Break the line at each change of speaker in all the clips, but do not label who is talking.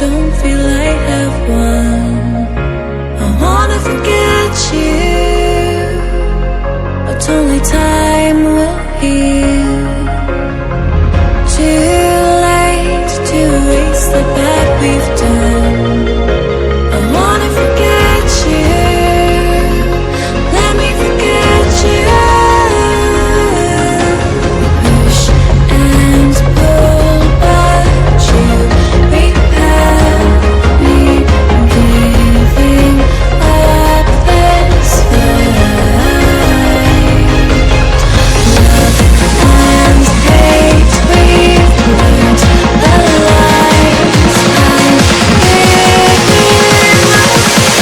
don't feel I have won. I wanna forget you, but only time will heal. Too late to erase the bad we've done. I wanna forget you, let me forget you. Push and pull, but you repel me, giving up this fight. Love and hate, we've learned the lies I'm living this fight.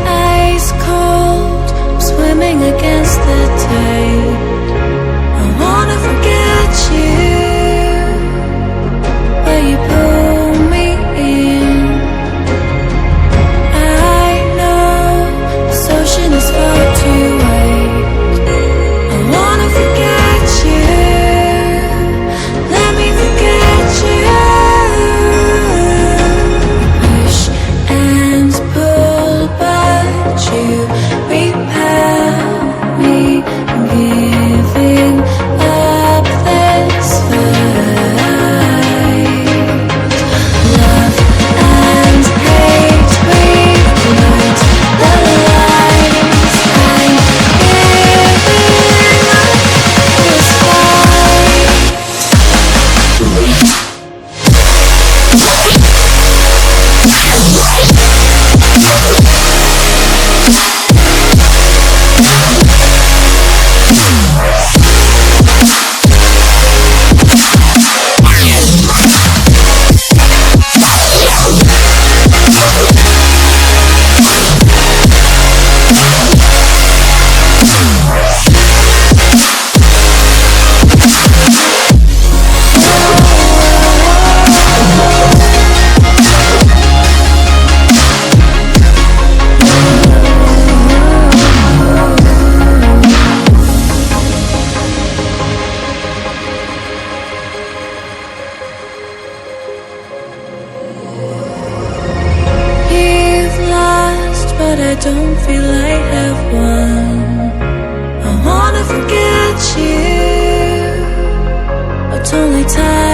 Ice cold, swimming against the tide. I wanna forget you, but you pull me in. I know this ocean is far too wide. I wanna forget you, let me forget you. Push and pull, but you repel me, giving up this fight. Love and hate, we've learned the lies I'm giving up this fight. You've lost, but I don't feel I have won. I wanna forget you, but only time